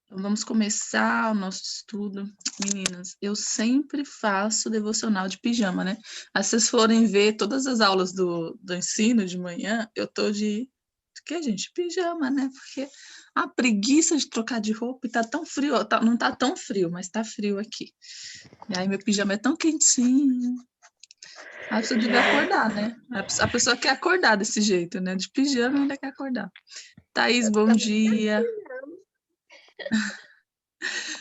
Então, vamos começar o nosso estudo. Meninas, eu sempre faço devocional de pijama, né? Aí, se vocês forem ver todas as aulas do ensino de manhã, eu tô de que, gente? Pijama, né? Porque a preguiça de trocar de roupa e tá tão frio, não tá tão frio, mas tá frio aqui. E aí meu pijama é tão quentinho. A pessoa devia acordar, né? A pessoa quer acordar desse jeito, né? De pijama ainda quer acordar. Thaís, Eu bom também quero dia. pijama.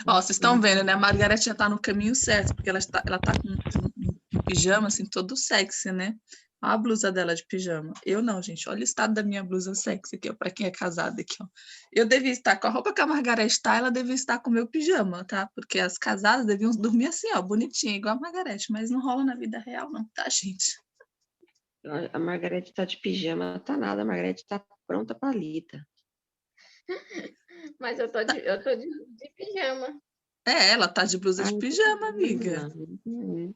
Ó, vocês estão vendo, né? A Margareth já tá no caminho certo, porque ela tá com um pijama, assim, todo sexy, né? Olha a blusa dela de pijama. Eu não, gente. Olha o estado da minha blusa sexy aqui, ó, pra quem é casado aqui, ó. Eu devia estar com a roupa que a Margareth tá, ela devia estar com o meu pijama, tá? Porque as casadas deviam dormir assim, ó, bonitinha, igual a Margareth, mas não rola na vida real, não, tá, gente? A Margarete tá de pijama, tá nada, a Margarete tá pronta pra lida. Mas eu tô de pijama. É, ela tá de blusa de Ai, que pijama, amiga. pena.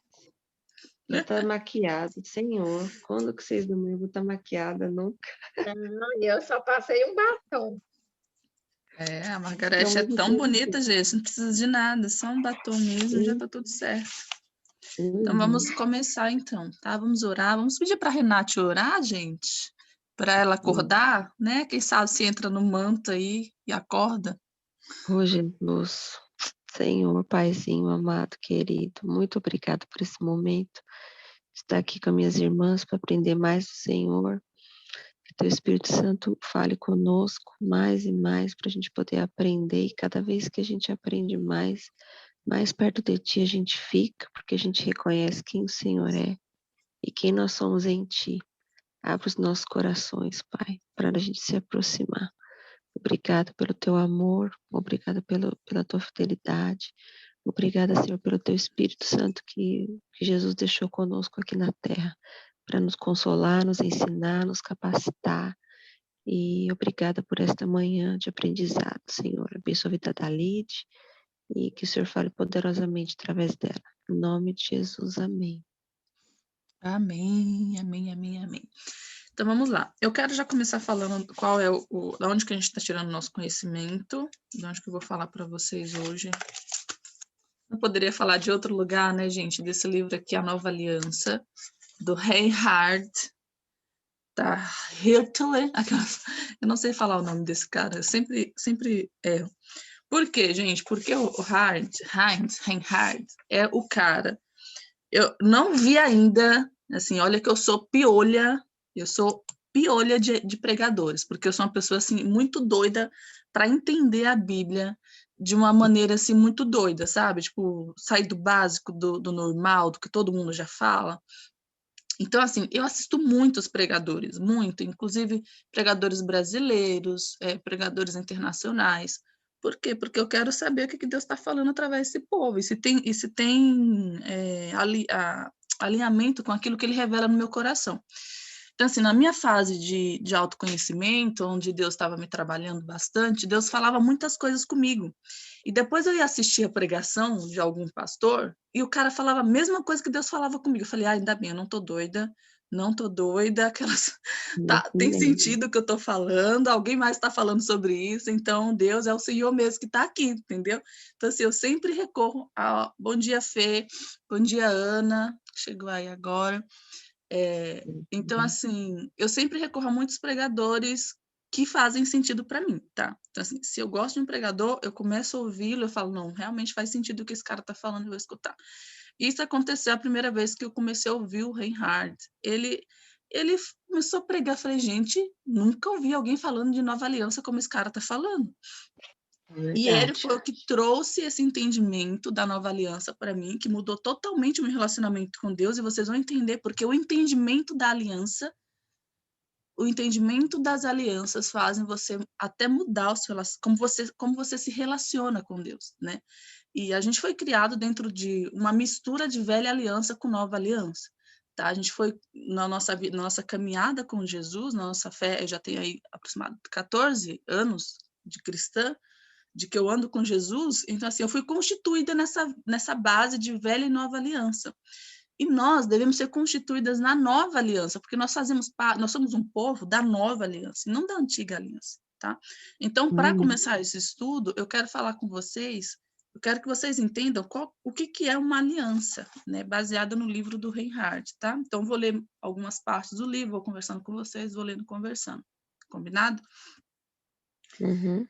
Já tá maquiada, senhor. Quando que vocês dormiram? Vou estar maquiada, nunca. Não, e eu só passei um batom. É, a E ao Margareth é mesmo tão tempo. bonita, gente, não precisa de nada, só um batom mesmo, já tá tudo certo. Então Uhum. vamos começar então, tá? Vamos orar, vamos pedir para Renate orar, gente, para ela acordar, né? Quem sabe se entra no manto aí e acorda. Ô, Jesus, Senhor, Paizinho amado, querido, muito obrigado por esse momento. Estar aqui com minhas irmãs para aprender mais do Senhor. Que Teu Espírito Santo fale conosco mais e mais para a gente poder aprender. E cada vez que a gente aprende mais, mais perto de Ti a gente fica, porque a gente reconhece quem o Senhor é e quem nós somos em Ti. Abre os nossos corações, Pai, para a gente se aproximar. Obrigado pelo Teu amor, obrigado pela Tua fidelidade. Obrigada, Senhor, pelo Teu Espírito Santo que Jesus deixou conosco aqui na terra, para nos consolar, nos ensinar, nos capacitar. E obrigada por esta manhã de aprendizado, Senhor. Abençoa a vida da Lide e que o Senhor fale poderosamente através dela. Em nome de Jesus, amém. Amém, amém, amém, amém. Então vamos lá. Eu quero já começar falando qual é da onde que a gente está tirando o nosso conhecimento, de onde que eu vou falar para vocês hoje. Não poderia falar de outro lugar, né, gente? Desse livro aqui, A Nova Aliança, do Reinhard da Hitler. Eu não sei falar o nome desse cara, eu sempre erro. Por quê, gente? Porque o Reinhard é o cara. Eu não vi ainda, assim, olha que eu sou piolha de pregadores, porque eu sou uma pessoa, assim, muito doida para entender a Bíblia de uma maneira, assim, muito doida, sabe? Tipo, sair do básico, do normal, do que todo mundo já fala. Então, assim, eu assisto muitos pregadores, muito, inclusive pregadores brasileiros, pregadores internacionais. Por quê? Porque eu quero saber o que Deus está falando através desse povo, e se tem alinhamento com aquilo que ele revela no meu coração. Então, assim, na minha fase de autoconhecimento, onde Deus estava me trabalhando bastante, Deus falava muitas coisas comigo. E depois eu ia assistir a pregação de algum pastor, e o cara falava a mesma coisa que Deus falava comigo. Eu falei, ainda bem, eu não tô doida, não tô doida, aquelas... tem sentido o que eu tô falando, alguém mais está falando sobre isso, então Deus é o Senhor mesmo que está aqui, entendeu? Então, assim, eu sempre recorro a bom dia, Fê, bom dia, Ana, chegou aí agora. Então, assim, eu sempre recorro a muitos pregadores que fazem sentido para mim, tá? Então, assim, se eu gosto de um pregador, eu começo a ouvi-lo, eu falo, não, realmente faz sentido o que esse cara tá falando, eu vou escutar. Isso aconteceu a primeira vez que eu comecei a ouvir o Reinhard. Ele começou a pregar, eu falei, gente, nunca ouvi alguém falando de nova aliança como esse cara tá falando. E ele Verdade. foi o que trouxe esse entendimento da nova aliança para mim, que mudou totalmente o meu relacionamento com Deus, e vocês vão entender porque o entendimento da aliança, o entendimento das alianças fazem você até mudar o seu, como você se relaciona com Deus, né? E a gente foi criado dentro de uma mistura de velha aliança com nova aliança. Tá? A gente foi, na nossa caminhada com Jesus, na nossa fé, eu já tenho aí aproximadamente 14 anos de cristã, de que eu ando com Jesus, então assim, eu fui constituída nessa base de velha e nova aliança. E nós devemos ser constituídas na nova aliança, porque nós somos um povo da nova aliança, não da antiga aliança. tá? Então, para começar esse estudo, eu quero falar com vocês, eu quero que vocês entendam o que é uma aliança, né? Baseada no livro do Reinhard, tá? Então, vou ler algumas partes do livro, vou conversando com vocês, vou lendo e conversando. Combinado? Uhum.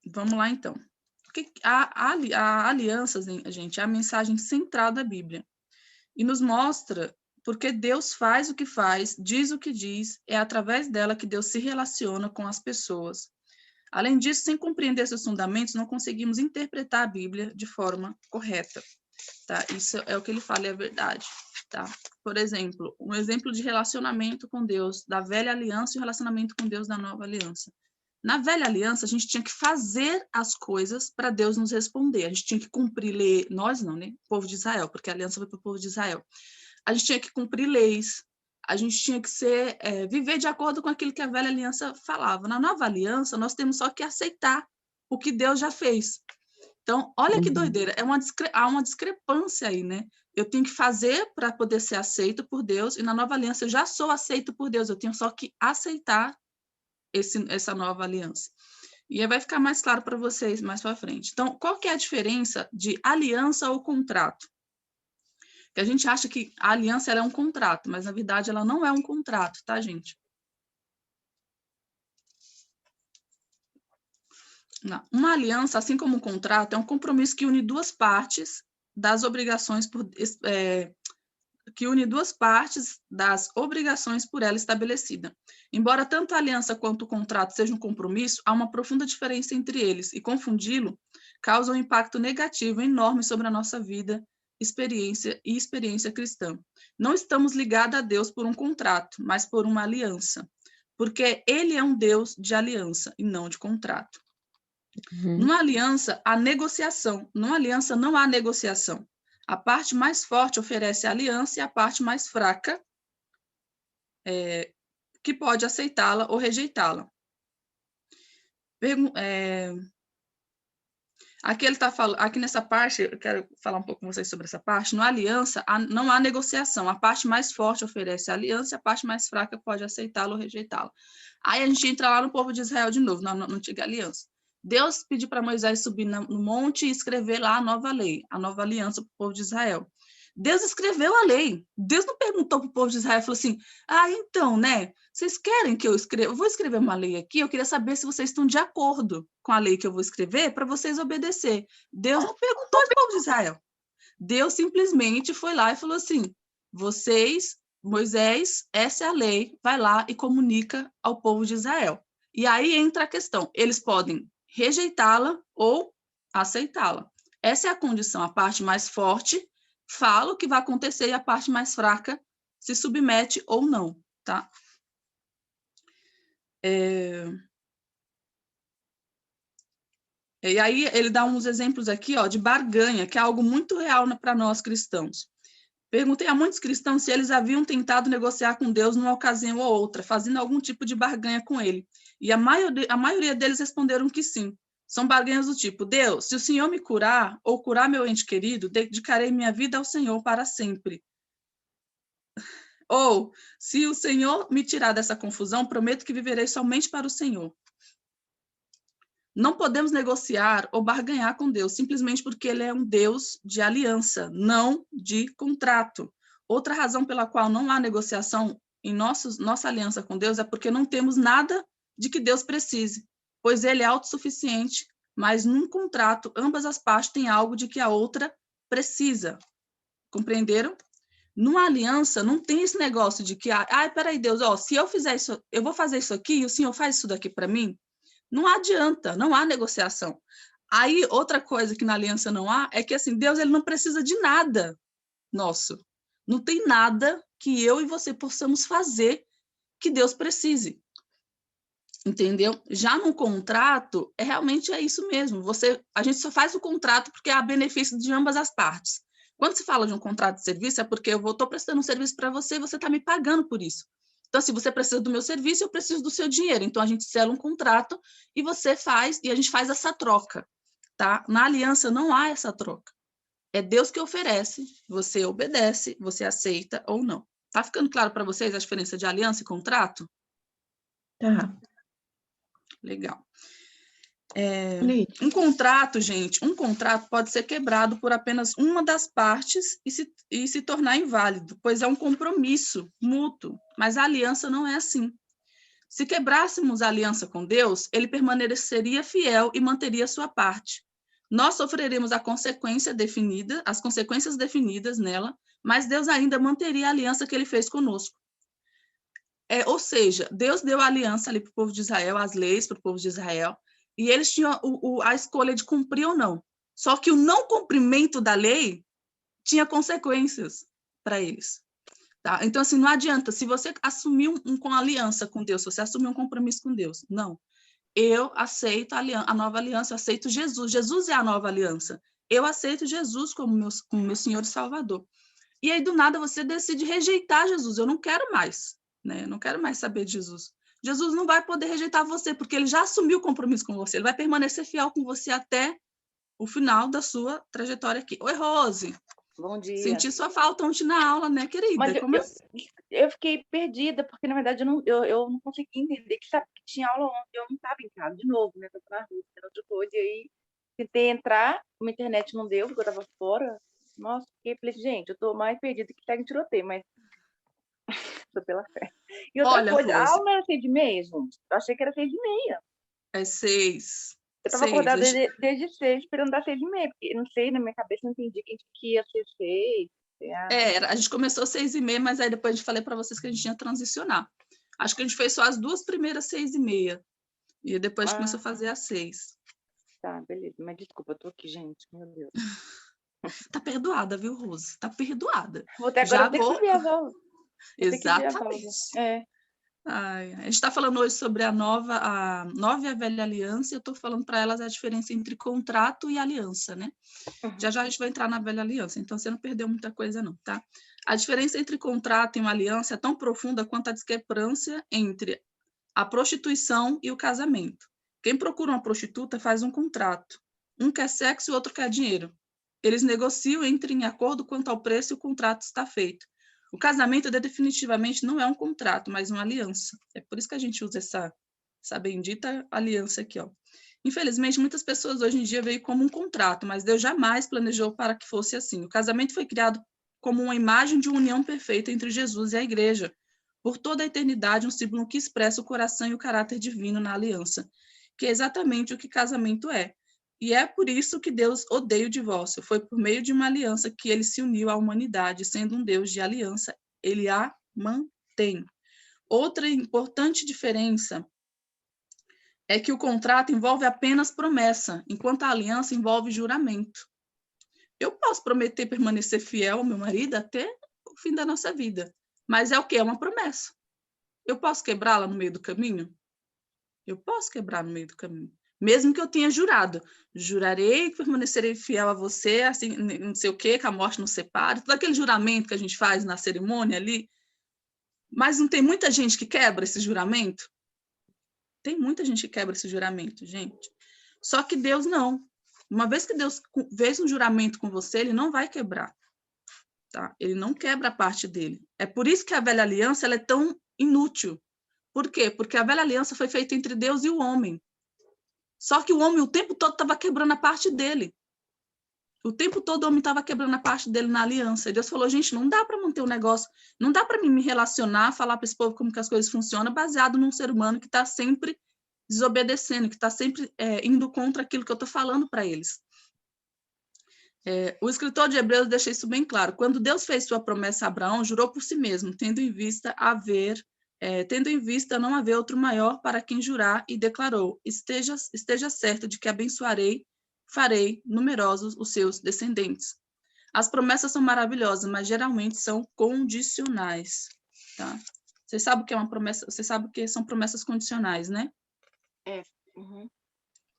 Vamos lá, então. A aliança, gente, é a mensagem central da Bíblia. E nos mostra porque Deus faz o que faz, diz o que diz, é através dela que Deus se relaciona com as pessoas. Além disso, sem compreender seus fundamentos, não conseguimos interpretar a Bíblia de forma correta. Tá? Isso é o que ele fala, é a verdade. Tá? Por exemplo, um exemplo de relacionamento com Deus, da velha aliança e o relacionamento com Deus da nova aliança. Na velha aliança, a gente tinha que fazer as coisas para Deus nos responder. A gente tinha que cumprir lei, nós não, né? O povo de Israel, porque a aliança foi para o povo de Israel. A gente tinha que cumprir leis, a gente tinha que viver de acordo com aquilo que a velha aliança falava. Na nova aliança, nós temos só que aceitar o que Deus já fez. Então, olha que doideira, há uma discrepância aí, né? Eu tenho que fazer para poder ser aceito por Deus, e na nova aliança eu já sou aceito por Deus, eu tenho só que aceitar essa nova aliança. E aí vai ficar mais claro para vocês mais para frente. Então, qual que é a diferença de aliança ou contrato? Que a gente acha que a aliança ela é um contrato, mas na verdade ela não é um contrato, tá, gente? Não. Uma aliança, assim como um contrato, é um compromisso que une duas partes das obrigações por ela estabelecida. Embora tanto a aliança quanto o contrato sejam um compromisso, há uma profunda diferença entre eles, e confundi-lo causa um impacto negativo enorme sobre a nossa vida, experiência cristã. Não estamos ligados a Deus por um contrato, mas por uma aliança, porque ele é um Deus de aliança e não de contrato. Numa aliança, há negociação. Numa aliança, não há negociação. A parte mais forte oferece a aliança e a parte mais fraca que pode aceitá-la ou rejeitá-la. Aqui nessa parte, eu quero falar um pouco com vocês sobre essa parte. Na aliança, não há negociação. A parte mais forte oferece a aliança e a parte mais fraca pode aceitá-la ou rejeitá-la. Aí a gente entra lá no povo de Israel de novo, na antiga aliança. Deus pediu para Moisés subir no monte e escrever lá a nova lei, a nova aliança para o povo de Israel. Deus escreveu a lei. Deus não perguntou para o povo de Israel, falou assim, então, né, vocês querem que eu escreva? Eu vou escrever uma lei aqui, eu queria saber se vocês estão de acordo com a lei que eu vou escrever para vocês obedecer. Deus não perguntou para o povo de Israel. Deus simplesmente foi lá e falou assim, Moisés, essa é a lei, vai lá e comunica ao povo de Israel. E aí entra a questão, eles podem rejeitá-la ou aceitá-la. Essa é a condição, a parte mais forte fala o que vai acontecer e a parte mais fraca se submete ou não, tá? E aí ele dá uns exemplos aqui, de barganha, que é algo muito real para nós cristãos. Perguntei a muitos cristãos se eles haviam tentado negociar com Deus numa ocasião ou outra, fazendo algum tipo de barganha com ele. E a maioria deles responderam que sim. São barganhas do tipo, Deus, se o Senhor me curar ou curar meu ente querido, dedicarei minha vida ao Senhor para sempre. Ou, se o Senhor me tirar dessa confusão, prometo que viverei somente para o Senhor. Não podemos negociar ou barganhar com Deus, simplesmente porque ele é um Deus de aliança, não de contrato. Outra razão pela qual não há negociação em nossa aliança com Deus é porque não temos nada de que Deus precise, pois ele é autossuficiente, mas num contrato, ambas as partes têm algo de que a outra precisa. Compreenderam? Numa aliança, não tem esse negócio de que, peraí, Deus, se eu fizer isso, eu vou fazer isso aqui e o Senhor faz isso daqui para mim? Não adianta, não há negociação. Aí, outra coisa que na aliança não há é que, assim, Deus ele não precisa de nada nosso. Não tem nada que eu e você possamos fazer que Deus precise. Entendeu? Já no contrato, realmente é isso mesmo. A gente só faz o contrato porque há benefício de ambas as partes. Quando se fala de um contrato de serviço, é porque eu estou prestando um serviço para você e você está me pagando por isso. Então, se você precisa do meu serviço, eu preciso do seu dinheiro. Então, a gente sela um contrato e a gente faz essa troca, tá? Na aliança não há essa troca. É Deus que oferece, você obedece, você aceita ou não. Tá ficando claro para vocês a diferença de aliança e contrato? Tá. Legal. Lídia, Um contrato, gente, um contrato pode ser quebrado por apenas uma das partes e se tornar inválido, pois é um compromisso mútuo, mas a aliança não é assim. Se quebrássemos a aliança com Deus, ele permaneceria fiel e manteria sua parte. Nós sofreremos as consequências definidas nela, mas Deus ainda manteria a aliança que ele fez conosco. Ou seja, Deus deu a aliança ali para o povo de Israel, as leis para o povo de Israel, e eles tinham a escolha de cumprir ou não. Só que o não cumprimento da lei tinha consequências para eles. Tá? Então, assim, não adianta, se você assumir com aliança com Deus, se você assumir um compromisso com Deus, não. Eu aceito a nova aliança, eu aceito Jesus. Jesus é a nova aliança. Eu aceito Jesus como meu Senhor e Salvador. E aí, do nada, você decide rejeitar Jesus. Eu não quero mais, né? Eu não quero mais saber de Jesus. Jesus não vai poder rejeitar você, porque ele já assumiu o compromisso com você. Ele vai permanecer fiel com você até o final da sua trajetória aqui. Oi, Rose. Bom dia. Senti sua falta ontem na aula, né, querida? Mas Como eu fiquei perdida, porque na verdade eu não consegui entender que tinha aula ontem, eu não estava em casa de novo, né? Eu estava na Rússia, outra coisa, e aí tentei entrar, a internet não deu, porque eu estava fora. Nossa, falei, gente, eu estou mais perdida que pega em tiroteio, mas tô pela fé. E outra Olha, coisa, a Rose, aula era 6h30, gente. Eu achei que era 6h30. é 6. Eu estava acordada desde 6, esperando dar 6h30, porque não sei, na minha cabeça não entendi que ia ser 6. A gente começou 6h30, mas aí depois a gente falei para vocês que a gente ia transicionar. Acho que a gente fez só as 2 primeiras 6h30. E depois a gente começou a fazer às 6. Tá, beleza. Mas desculpa, eu tô aqui, gente. Meu Deus. Tá perdoada, viu, Rose? Tá perdoada. Vou até agora ter que ver as aulas. Exatamente. É. Ai, a gente está falando hoje sobre a nova e a velha aliança, e eu estou falando para elas a diferença entre contrato e aliança, né? Uhum. Já já a gente vai entrar na velha aliança, então você não perdeu muita coisa não, tá? A diferença entre contrato e uma aliança é tão profunda quanto a discrepância entre a prostituição e o casamento. Quem procura uma prostituta faz um contrato. Um quer sexo e o outro quer dinheiro. Eles negociam, entram em acordo quanto ao preço e o contrato está feito. O casamento definitivamente não é um contrato, mas uma aliança. É por isso que a gente usa essa bendita aliança aqui, ó. Infelizmente, muitas pessoas hoje em dia veem como um contrato, mas Deus jamais planejou para que fosse assim. O casamento foi criado como uma imagem de uma união perfeita entre Jesus e a igreja. Por toda a eternidade, um símbolo que expressa o coração e o caráter divino na aliança, que é exatamente o que casamento é. E é por isso que Deus odeia o divórcio. Foi por meio de uma aliança que ele se uniu à humanidade, sendo um Deus de aliança, ele a mantém. Outra importante diferença é que o contrato envolve apenas promessa, enquanto a aliança envolve juramento. Eu posso prometer permanecer fiel ao meu marido até o fim da nossa vida, mas é o quê? É uma promessa. Eu posso quebrá-la no meio do caminho? Eu posso quebrar no meio do caminho. Mesmo que eu tenha jurado, jurarei que permanecerei fiel a você, assim, não sei o quê, que a morte nos separe, todo aquele juramento que a gente faz na cerimônia ali. Mas não tem muita gente que quebra esse juramento? Tem muita gente que quebra esse juramento, gente. Só que Deus não. Uma vez que Deus fez um juramento com você, ele não vai quebrar. Tá? Ele não quebra a parte dele. É por isso que a velha aliança ela é tão inútil. Por quê? Porque a velha aliança foi feita entre Deus e o homem. Só que o homem o tempo todo estava quebrando a parte dele. O tempo todo o homem estava quebrando a parte dele na aliança. E Deus falou, gente, não dá para manter um negócio, não dá para mim me relacionar, falar para esse povo como que as coisas funcionam, baseado num ser humano que está sempre desobedecendo, que está sempre indo contra aquilo que eu estou falando para eles. O escritor de Hebreus deixa isso bem claro. Quando Deus fez sua promessa a Abraão, jurou por si mesmo, tendo em vista não haver outro maior para quem jurar, e declarou, esteja certo de que abençoarei, farei numerosos os seus descendentes. As promessas são maravilhosas, mas geralmente são condicionais. Tá? Você sabe o que é uma promessa? Você sabe o que são promessas condicionais, né? Uhum.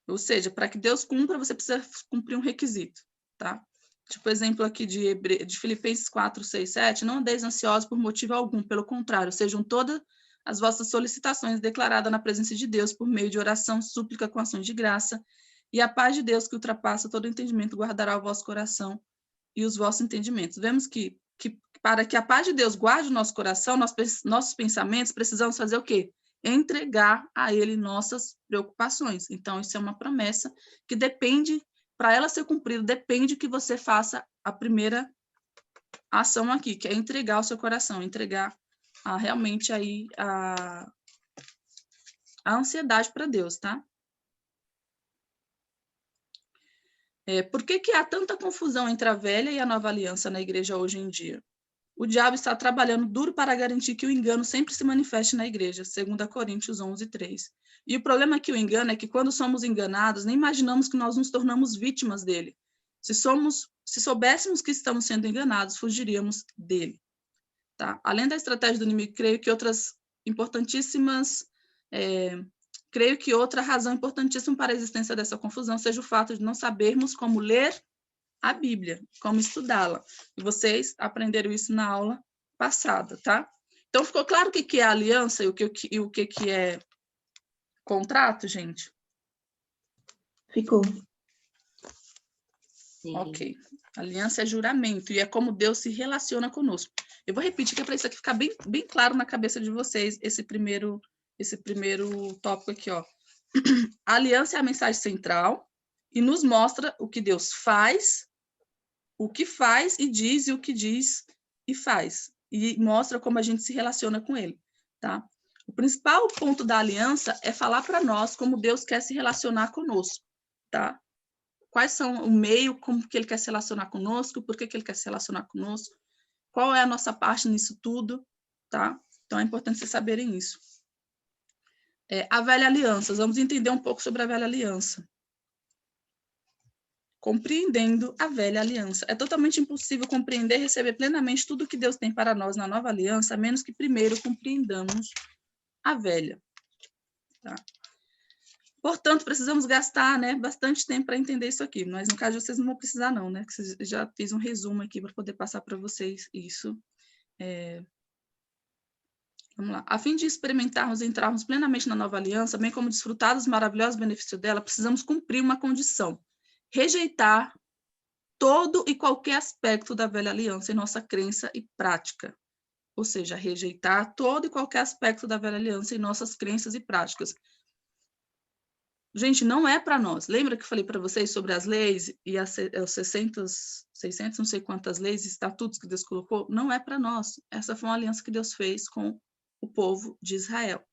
Ou seja, para que Deus cumpra, você precisa cumprir um requisito. Tá? Tipo, exemplo aqui de Filipenses 4, 6, 7, não andeis ansiosos por motivo algum, pelo contrário, sejam todas as vossas solicitações declaradas na presença de Deus por meio de oração, súplica com ações de graça, e a paz de Deus que ultrapassa todo entendimento guardará o vosso coração e os vossos entendimentos. Vemos que para que a paz de Deus guarde o nosso coração, nossos pensamentos, precisamos fazer o quê? entregar a Ele nossas preocupações. Então, isso é uma promessa que depende, para ela ser cumprida, depende que você faça a primeira ação aqui, que é entregar o seu coração, entregar realmente aí a ansiedade para Deus, tá? Por que há tanta confusão entre a velha e a nova aliança na igreja hoje em dia? O diabo está trabalhando duro para garantir que o engano sempre se manifeste na igreja, 2 Coríntios 11:3. E o problema aqui, o engano, é que quando somos enganados, nem imaginamos que nós nos tornamos vítimas dele. Se soubéssemos que estamos sendo enganados, fugiríamos dele. Tá? Além da estratégia do inimigo, creio que outra razão importantíssima para a existência dessa confusão seja o fato de não sabermos como ler a Bíblia, como estudá-la. E vocês aprenderam isso na aula passada, tá? Então, ficou claro o que é aliança e o que é contrato, gente? Ficou. Sim. Ok. Aliança é juramento e é como Deus se relaciona conosco. Eu vou repetir que é para isso aqui ficar bem, bem claro na cabeça de vocês, esse primeiro tópico aqui, ó. A aliança é a mensagem central e nos mostra o que Deus faz, o que faz e diz, e o que diz e faz. E mostra como a gente se relaciona com ele, tá? O principal ponto da aliança é falar para nós como Deus quer se relacionar conosco, tá? Quais são o meio, como que ele quer se relacionar conosco, por que ele quer se relacionar conosco, qual é a nossa parte nisso tudo, tá? Então, é importante vocês saberem isso. A velha aliança, vamos entender um pouco sobre a velha aliança. Compreendendo a velha aliança. É totalmente impossível compreender e receber plenamente tudo que Deus tem para nós na nova aliança, a menos que primeiro compreendamos a velha. Tá? Portanto, precisamos gastar, né, bastante tempo para entender isso aqui, mas no caso vocês não vão precisar não, né, que vocês já fiz um resumo aqui para poder passar para vocês isso. Vamos lá. A fim de experimentarmos e entrarmos plenamente na nova aliança, bem como desfrutar dos maravilhosos benefícios dela, precisamos cumprir uma condição: rejeitar todo e qualquer aspecto da velha aliança em nossa crença e prática. Ou seja, rejeitar todo e qualquer aspecto da velha aliança em nossas crenças e práticas. Gente, não é para nós. Lembra que eu falei para vocês sobre as leis e os 600, não sei quantas leis e estatutos que Deus colocou? Não é para nós. Essa foi uma aliança que Deus fez com o povo de Israel.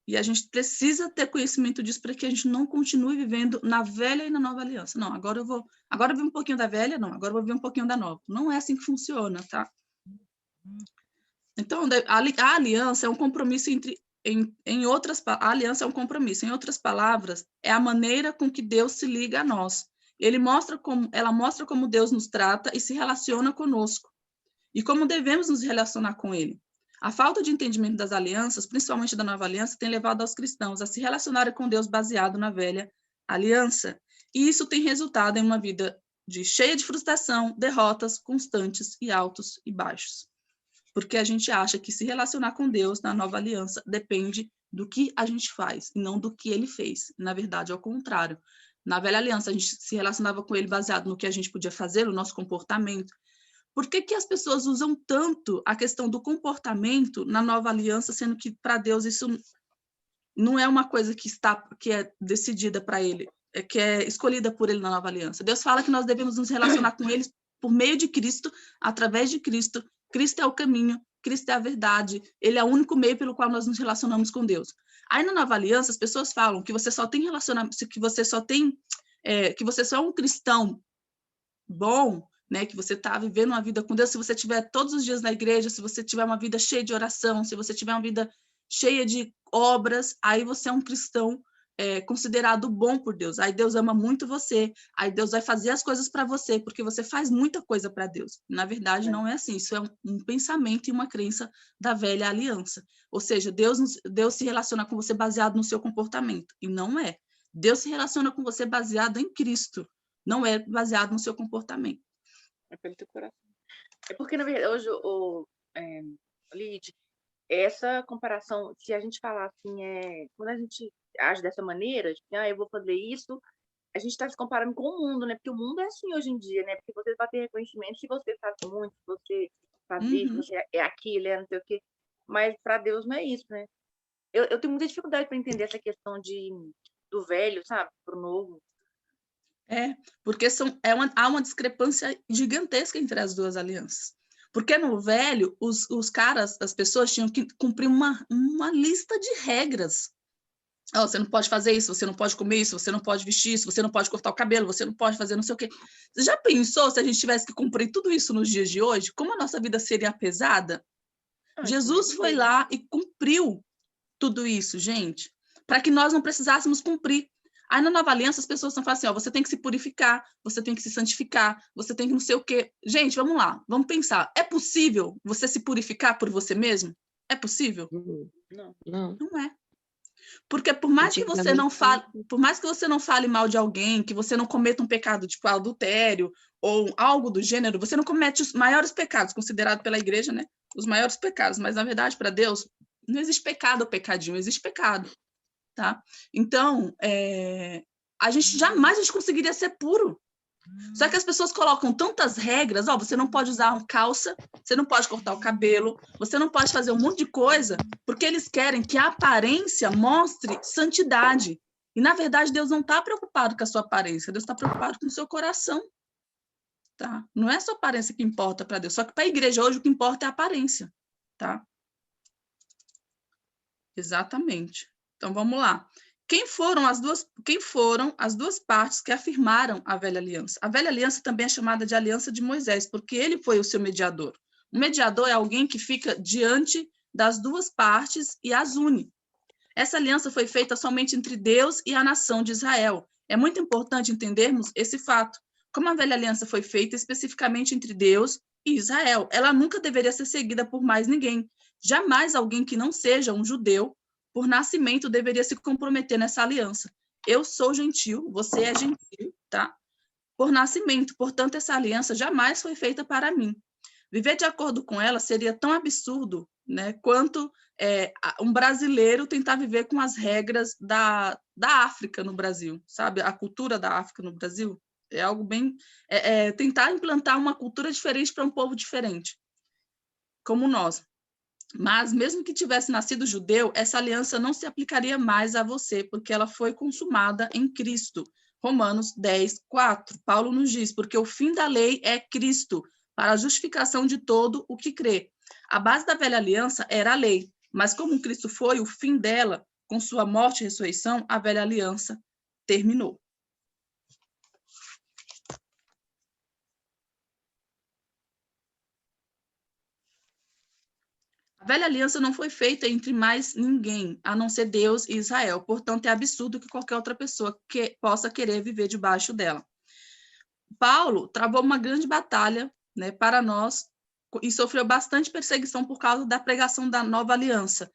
E a gente precisa ter conhecimento disso para que a gente não continue vivendo na velha e na nova aliança. Não, agora eu vi um pouquinho da velha, não, agora eu vou ver um pouquinho da nova. Não é assim que funciona, tá? Então, a aliança é um compromisso a aliança é um compromisso. Em outras palavras, é a maneira com que Deus se liga a nós. Ela mostra como Deus nos trata e se relaciona conosco. E como devemos nos relacionar com Ele. A falta de entendimento das alianças, principalmente da nova aliança, tem levado aos cristãos a se relacionarem com Deus baseado na velha aliança. E isso tem resultado em uma vida cheia de frustração, derrotas constantes e altos e baixos. Porque a gente acha que se relacionar com Deus na nova aliança depende do que a gente faz, e não do que Ele fez. Na verdade, é o contrário. Na velha aliança, a gente se relacionava com Ele baseado no que a gente podia fazer, no nosso comportamento. Por que as pessoas usam tanto a questão do comportamento na nova aliança, sendo que para Deus isso não é uma coisa que é decidida para Ele, que é escolhida por Ele na nova aliança? Deus fala que nós devemos nos relacionar com Ele por meio de Cristo, através de Cristo. Cristo é o caminho, Cristo é a verdade, Ele é o único meio pelo qual nós nos relacionamos com Deus. Aí na nova aliança as pessoas falam que você só tem relacionamento, que você só é um cristão bom, né, que você está vivendo uma vida com Deus, se você estiver todos os dias na igreja, se você tiver uma vida cheia de oração, se você tiver uma vida cheia de obras, aí você é um cristão considerado bom por Deus. Aí Deus ama muito você, aí Deus vai fazer as coisas para você, porque você faz muita coisa para Deus. Na verdade, não é assim. Isso é um pensamento e uma crença da velha aliança. Ou seja, Deus se relaciona com você baseado no seu comportamento, e não é. Deus se relaciona com você baseado em Cristo, não é baseado no seu comportamento. É pelo teu coração. É porque, na verdade, hoje, Lid, essa comparação, se a gente falar assim, quando a gente age dessa maneira, tipo, eu vou fazer isso, a gente está se comparando com o mundo, né? Porque o mundo é assim hoje em dia, né? Porque você vai ter reconhecimento se você faz muito, se você faz isso, você é aquilo, não sei o quê. Mas para Deus não é isso, né? Eu tenho muita dificuldade para entender essa questão do velho, sabe, pro novo. Porque há uma discrepância gigantesca entre as duas alianças. Porque no velho, os caras, as pessoas tinham que cumprir uma lista de regras. Você não pode fazer isso, você não pode comer isso, você não pode vestir isso, você não pode cortar o cabelo, você não pode fazer não sei o quê. Você já pensou se a gente tivesse que cumprir tudo isso nos dias de hoje? Como a nossa vida seria pesada? Jesus foi lá e cumpriu tudo isso, gente, para que nós não precisássemos cumprir. Aí na nova aliança as pessoas estão falando assim, você tem que se purificar, você tem que se santificar, você tem que não sei o quê. Gente, vamos lá, vamos pensar. É possível você se purificar por você mesmo? É possível? Não. Não é. Porque por mais que você não fale mal de alguém, que você não cometa um pecado tipo adultério ou algo do gênero, você não comete os maiores pecados, considerado pela igreja, né? Os maiores pecados, mas na verdade para Deus não existe pecado ou pecadinho, existe pecado, tá? Então, a gente jamais conseguiria ser puro. Só que as pessoas colocam tantas regras, você não pode usar uma calça, você não pode cortar o cabelo, você não pode fazer um monte de coisa, porque eles querem que a aparência mostre santidade. E, na verdade, Deus não está preocupado com a sua aparência, Deus está preocupado com o seu coração. Tá? Não é a sua aparência que importa para Deus, só que para a igreja hoje o que importa é a aparência. Tá? Exatamente. Então, vamos lá. Quem foram as duas partes que afirmaram a velha aliança? A velha aliança também é chamada de aliança de Moisés, porque ele foi o seu mediador. O mediador é alguém que fica diante das duas partes e as une. Essa aliança foi feita somente entre Deus e a nação de Israel. É muito importante entendermos esse fato. Como a velha aliança foi feita especificamente entre Deus e Israel, ela nunca deveria ser seguida por mais ninguém. Jamais alguém que não seja um judeu por nascimento, deveria se comprometer nessa aliança. Eu sou gentil, você é gentil, tá? Por nascimento, portanto, essa aliança jamais foi feita para mim. Viver de acordo com ela seria tão absurdo, né, quanto um brasileiro tentar viver com as regras da África no Brasil, sabe? A cultura da África no Brasil é algo bem... tentar implantar uma cultura diferente para um povo diferente, como nós. Mas, mesmo que tivesse nascido judeu, essa aliança não se aplicaria mais a você, porque ela foi consumada em Cristo. Romanos 10, 4. Paulo nos diz, porque o fim da lei é Cristo, para a justificação de todo o que crê. A base da velha aliança era a lei, mas como Cristo foi o fim dela, com sua morte e ressurreição, a velha aliança terminou. A velha aliança não foi feita entre mais ninguém, a não ser Deus e Israel. Portanto, é absurdo que qualquer outra pessoa possa querer viver debaixo dela. Paulo travou uma grande batalha, né, para nós e sofreu bastante perseguição por causa da pregação da nova aliança.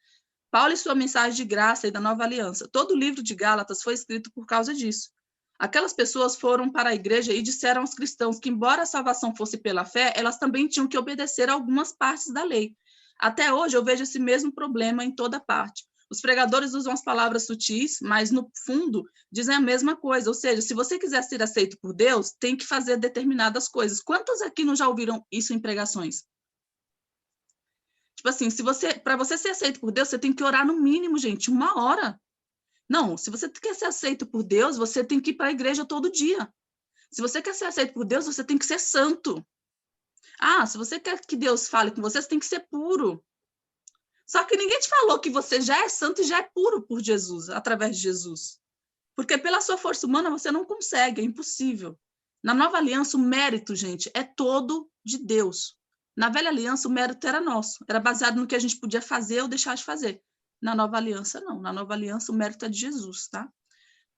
Paulo e sua mensagem de graça e da nova aliança. Todo o livro de Gálatas foi escrito por causa disso. Aquelas pessoas foram para a igreja e disseram aos cristãos que, embora a salvação fosse pela fé, elas também tinham que obedecer a algumas partes da lei. Até hoje eu vejo esse mesmo problema em toda parte. Os pregadores usam as palavras sutis, mas no fundo dizem a mesma coisa. Ou seja, se você quiser ser aceito por Deus, tem que fazer determinadas coisas. Quantos aqui não já ouviram isso em pregações? Tipo assim, para você ser aceito por Deus, você tem que orar no mínimo, gente, 1 hora. Não, se você quer ser aceito por Deus, você tem que ir para a igreja todo dia. Se você quer ser aceito por Deus, você tem que ser santo. Se você quer que Deus fale com você, você tem que ser puro. Só que ninguém te falou que você já é santo e já é puro por Jesus, através de Jesus. Porque pela sua força humana você não consegue, é impossível. Na nova aliança, o mérito, gente, é todo de Deus. Na velha aliança, o mérito era nosso. Era baseado no que a gente podia fazer ou deixar de fazer. Na nova aliança, não. Na nova aliança, o mérito é de Jesus, tá?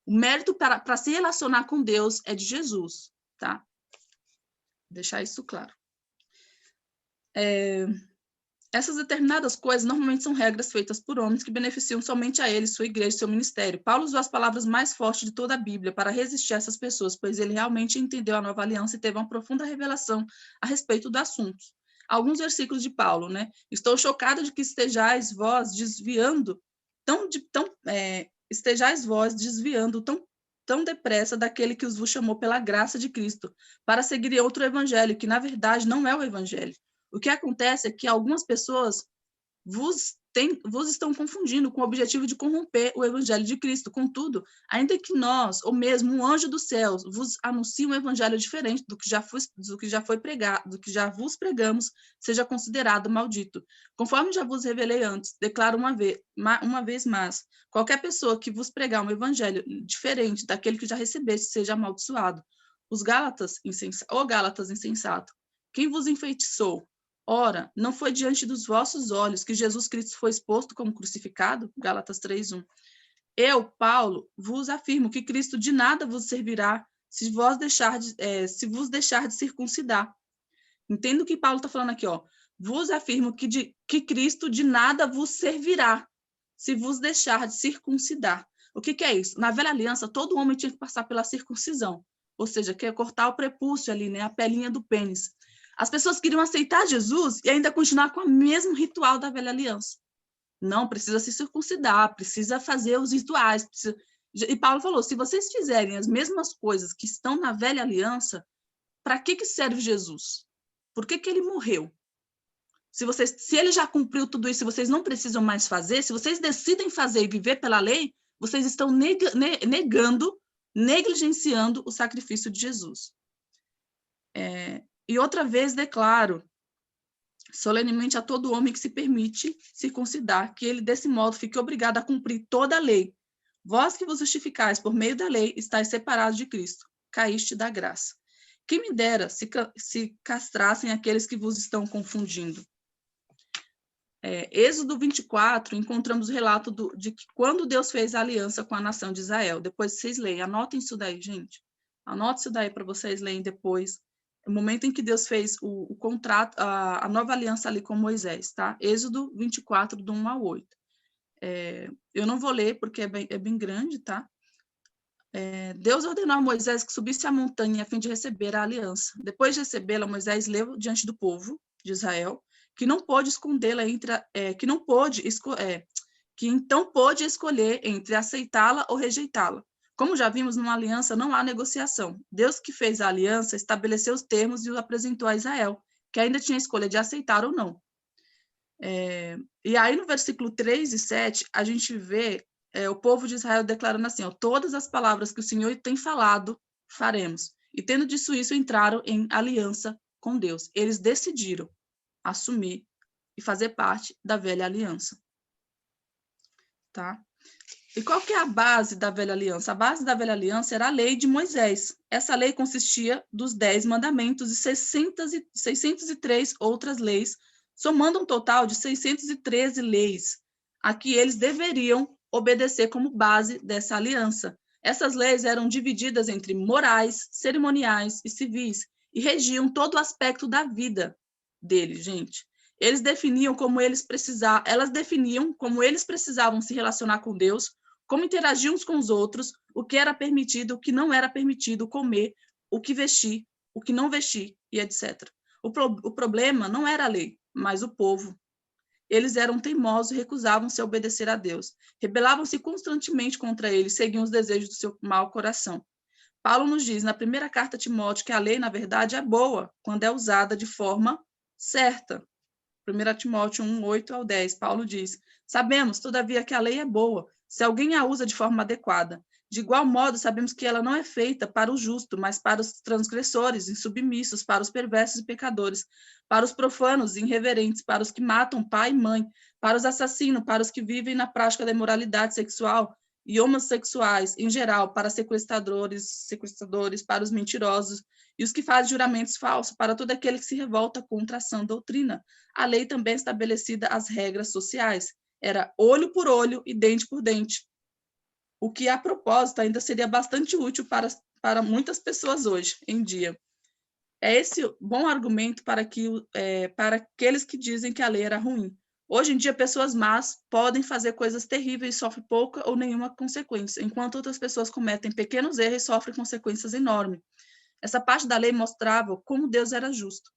O mérito para se relacionar com Deus é de Jesus, tá? Vou deixar isso claro. Essas determinadas coisas normalmente são regras feitas por homens que beneficiam somente a eles, sua igreja e seu ministério. Paulo usou as palavras mais fortes de toda a Bíblia para resistir a essas pessoas, pois ele realmente entendeu a nova aliança e teve uma profunda revelação a respeito do assunto. Alguns versículos de Paulo, né? Estou chocado de que estejais vós desviando tão depressa daquele que vos chamou pela graça de Cristo, para seguir outro evangelho, que na verdade não é o evangelho. O que acontece é que algumas pessoas vos vos estão confundindo com o objetivo de corromper o evangelho de Cristo. Contudo, ainda que nós, ou mesmo um anjo dos céus, vos anuncie um evangelho diferente do que já foi pregado, do que já vos pregamos, seja considerado maldito. Conforme já vos revelei antes, declaro uma vez mais, qualquer pessoa que vos pregar um evangelho diferente daquele que já recebeste, seja amaldiçoado. Gálatas insensato, quem vos enfeitiçou? Ora, não foi diante dos vossos olhos que Jesus Cristo foi exposto como crucificado? Gálatas 3:1. Eu, Paulo, vos afirmo que Cristo de nada vos servirá se vos deixar de circuncidar. Entenda o que Paulo está falando aqui, ó. Vos afirmo que Cristo de nada vos servirá se vos deixar de circuncidar. O que é isso? Na velha aliança, todo homem tinha que passar pela circuncisão, ou seja, que é cortar o prepúcio ali, né, a pelinha do pênis. As pessoas queriam aceitar Jesus e ainda continuar com o mesmo ritual da velha aliança. Não, precisa se circuncidar, precisa fazer os rituais. E Paulo falou, se vocês fizerem as mesmas coisas que estão na velha aliança, para que serve Jesus? Por que ele morreu? Se ele já cumpriu tudo isso, se vocês não precisam mais fazer, se vocês decidem fazer e viver pela lei, vocês estão negligenciando o sacrifício de Jesus. E outra vez declaro solenemente a todo homem que se permite circuncidar, que ele desse modo fique obrigado a cumprir toda a lei. Vós que vos justificais por meio da lei, estáis separados de Cristo, caíste da graça. Quem me dera se castrassem aqueles que vos estão confundindo. Êxodo 24, encontramos o relato de que quando Deus fez a aliança com a nação de Israel, depois vocês leem, anotem isso daí, gente. Anotem isso daí para vocês lerem depois. O momento em que Deus fez o contrato, a nova aliança ali com Moisés, tá? Êxodo 24, do 1 ao 8. Eu não vou ler porque é bem grande, tá? Deus ordenou a Moisés que subisse a montanha a fim de receber a aliança. Depois de recebê-la, Moisés leu diante do povo de Israel, que não pôde escondê-la que então pôde escolher entre aceitá-la ou rejeitá-la. Como já vimos, numa aliança não há negociação. Deus que fez a aliança estabeleceu os termos e o apresentou a Israel, que ainda tinha a escolha de aceitar ou não. E aí no versículo 3 e 7, a gente vê o povo de Israel declarando assim, ó, todas as palavras que o Senhor tem falado, faremos. E tendo disso isso, entraram em aliança com Deus. Eles decidiram assumir e fazer parte da velha aliança. Tá? E qual que é a base da velha aliança? A base da velha aliança era a lei de Moisés. Essa lei consistia dos 10 mandamentos e 603 outras leis, somando um total de 613 leis, a que eles deveriam obedecer como base dessa aliança. Essas leis eram divididas entre morais, cerimoniais e civis, e regiam todo o aspecto da vida deles, gente. Elas definiam como eles precisavam se relacionar com Deus, como interagiam uns com os outros, o que era permitido, o que não era permitido, comer, o que vestir, o que não vestir, e etc. O problema não era a lei, mas o povo. Eles eram teimosos e recusavam-se a obedecer a Deus. Rebelavam-se constantemente contra ele, seguiam os desejos do seu mau coração. Paulo nos diz na primeira carta a Timóteo que a lei, na verdade, é boa quando é usada de forma certa. 1 Timóteo 1, 8 ao 10, Paulo diz, sabemos, todavia, que a lei é boa, se alguém a usa de forma adequada. De igual modo, sabemos que ela não é feita para o justo, mas para os transgressores, insubmissos, para os perversos e pecadores, para os profanos e irreverentes, para os que matam pai e mãe, para os assassinos, para os que vivem na prática da imoralidade sexual e homossexuais, em geral, para sequestradores, para os mentirosos e os que fazem juramentos falsos, para todo aquele que se revolta contra a sã doutrina. A lei também estabelecida as regras sociais. Era olho por olho e dente por dente. O que, a propósito, ainda seria bastante útil para muitas pessoas hoje em dia. É esse bom argumento para aqueles que dizem que a lei era ruim. Hoje em dia, pessoas más podem fazer coisas terríveis e sofrem pouca ou nenhuma consequência, enquanto outras pessoas cometem pequenos erros e sofrem consequências enormes. Essa parte da lei mostrava como Deus era justo.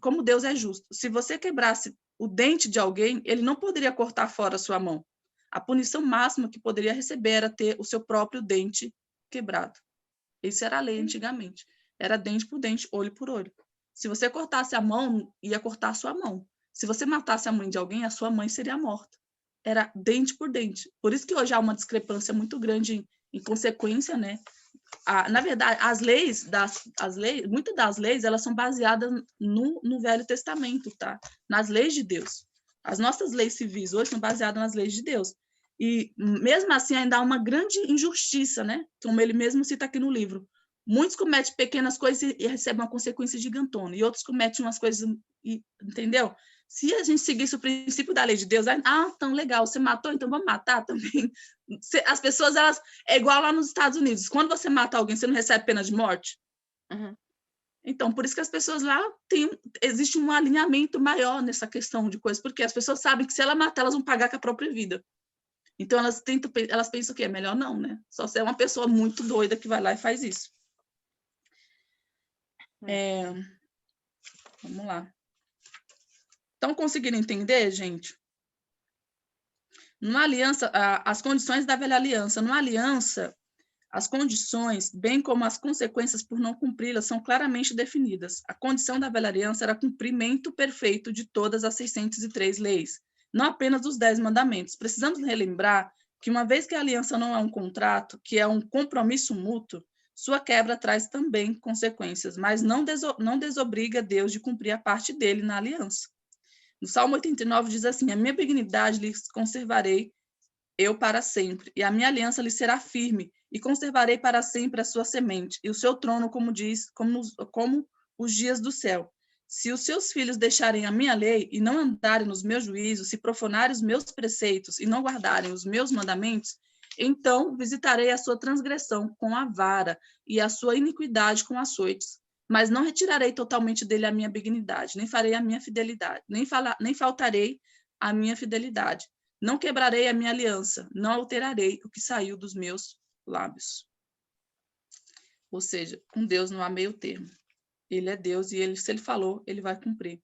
Como Deus é justo. Se você quebrasse o dente de alguém, ele não poderia cortar fora a sua mão. A punição máxima que poderia receber era ter o seu próprio dente quebrado. Isso era a lei antigamente. Era dente por dente, olho por olho. Se você cortasse a mão, ia cortar a sua mão. Se você matasse a mãe de alguém, a sua mãe seria morta. era dente por dente. Por isso que hoje há uma discrepância muito grande em consequência, né? Na verdade, muitas das leis, elas são baseadas no Velho Testamento, tá? Nas leis de Deus. As nossas leis civis hoje são baseadas nas leis de Deus. E, mesmo assim, ainda há uma grande injustiça, né? Como ele mesmo cita aqui no livro. Muitos cometem pequenas coisas e recebem uma consequência gigantona. E outros cometem umas coisas... entendeu? Se a gente seguisse o princípio da lei de Deus, tão legal, você matou, então vamos matar também. As pessoas, elas... É igual lá nos Estados Unidos. Quando você mata alguém, você não recebe pena de morte? Uhum. Então, por isso que as pessoas lá existe um alinhamento maior nessa questão de coisas, porque as pessoas sabem que se ela matar, elas vão pagar com a própria vida. Então, elas pensam que é melhor não, né? Só se é uma pessoa muito doida que vai lá e faz isso. Vamos lá. Estão conseguindo entender, gente? Numa aliança, as condições da velha aliança. Numa aliança, as condições, bem como as consequências por não cumpri-las, são claramente definidas. A condição da velha aliança era cumprimento perfeito de todas as 603 leis, não apenas dos 10 mandamentos. Precisamos relembrar que, uma vez que a aliança não é um contrato, que é um compromisso mútuo, sua quebra traz também consequências, mas não desobriga Deus de cumprir a parte dele na aliança. No Salmo 89 diz assim: a minha benignidade lhes conservarei eu para sempre, e a minha aliança lhe será firme, e conservarei para sempre a sua semente, e o seu trono, como os dias do céu. Se os seus filhos deixarem a minha lei e não andarem nos meus juízos, se profanarem os meus preceitos e não guardarem os meus mandamentos, então visitarei a sua transgressão com a vara e a sua iniquidade com açoites. Mas não retirarei totalmente dele a minha benignidade, nem farei a minha fidelidade, nem faltarei a minha fidelidade. Não quebrarei a minha aliança, não alterarei o que saiu dos meus lábios. Ou seja, com Deus não há meio termo. Ele é Deus e se ele falou, ele vai cumprir.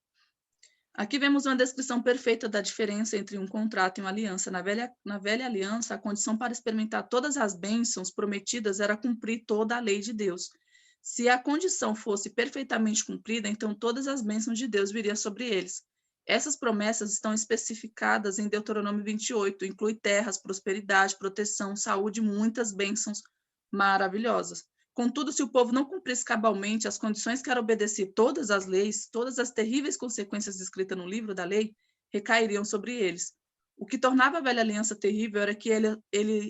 Aqui vemos uma descrição perfeita da diferença entre um contrato e uma aliança. Na velha aliança, a condição para experimentar todas as bênçãos prometidas era cumprir toda a lei de Deus. Se a condição fosse perfeitamente cumprida, então todas as bênçãos de Deus viriam sobre eles. Essas promessas estão especificadas em Deuteronômio 28, inclui terras, prosperidade, proteção, saúde, muitas bênçãos maravilhosas. Contudo, se o povo não cumprisse cabalmente as condições que era obedecer todas as leis, todas as terríveis consequências descritas no livro da lei recairiam sobre eles. O que tornava a velha aliança terrível era que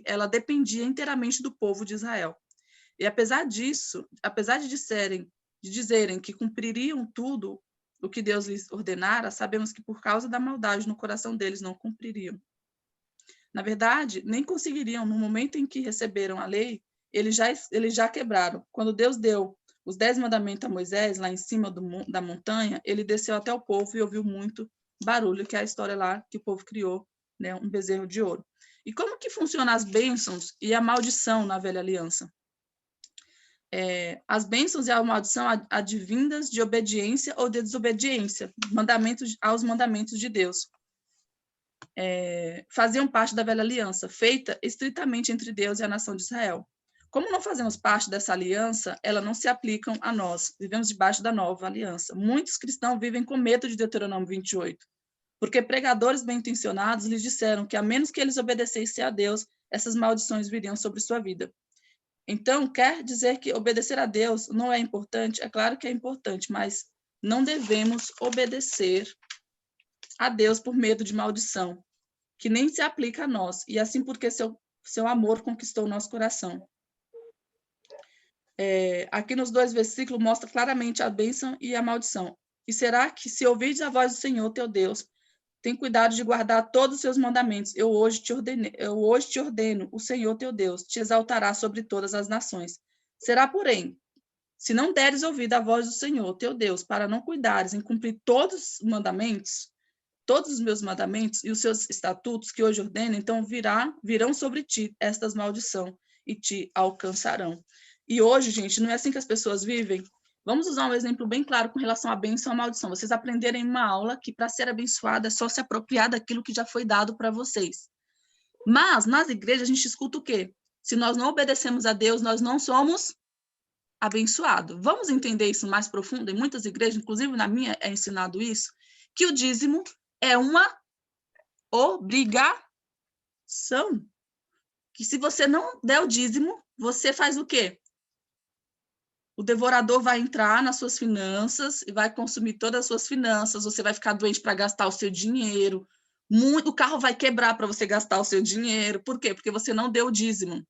ela dependia inteiramente do povo de Israel. E apesar disso, apesar de dizerem que cumpririam tudo o que Deus lhes ordenara, sabemos que por causa da maldade no coração deles não cumpririam. Na verdade, nem conseguiriam. No momento em que receberam a lei, eles já quebraram. Quando Deus deu os 10 mandamentos a Moisés, lá em cima da montanha, ele desceu até o povo e ouviu muito barulho, que é a história lá que o povo criou, né, um bezerro de ouro. E como que funcionam as bênçãos e a maldição na velha aliança? As bênçãos e a maldição advindas de obediência ou de desobediência, aos mandamentos de Deus. Faziam parte da velha aliança, feita estritamente entre Deus e a nação de Israel. Como não fazemos parte dessa aliança, elas não se aplicam a nós. Vivemos debaixo da nova aliança. Muitos cristãos vivem com medo de Deuteronômio 28, porque pregadores bem-intencionados lhes disseram que, a menos que eles obedecessem a Deus, essas maldições viriam sobre sua vida. Então, quer dizer que obedecer a Deus não é importante? É claro que é importante, mas não devemos obedecer a Deus por medo de maldição, que nem se aplica a nós, e assim porque seu amor conquistou o nosso coração. Aqui nos 2 versículos mostra claramente a bênção e a maldição. E será que, se ouvirdes a voz do Senhor, teu Deus, tem cuidado de guardar todos os seus mandamentos, eu hoje te ordeno, o Senhor teu Deus te exaltará sobre todas as nações. Será, porém, se não deres ouvido à voz do Senhor teu Deus, para não cuidares em cumprir todos os mandamentos, todos os meus mandamentos e os seus estatutos que hoje ordeno, então virão sobre ti estas maldições e te alcançarão. E hoje, gente, não é assim que as pessoas vivem? Vamos usar um exemplo bem claro com relação à bênção e à maldição. Vocês aprenderem em uma aula que, para ser abençoada, é só se apropriar daquilo que já foi dado para vocês. Mas, nas igrejas, a gente escuta o quê? Se nós não obedecemos a Deus, nós não somos abençoados. Vamos entender isso mais profundo? Em muitas igrejas, inclusive na minha, é ensinado isso, que o dízimo é uma obrigação. São. Que se você não der o dízimo, você faz o quê? O devorador vai entrar nas suas finanças e vai consumir todas as suas finanças, você vai ficar doente para gastar o seu dinheiro, o carro vai quebrar para você gastar o seu dinheiro. Por quê? Porque você não deu o dízimo.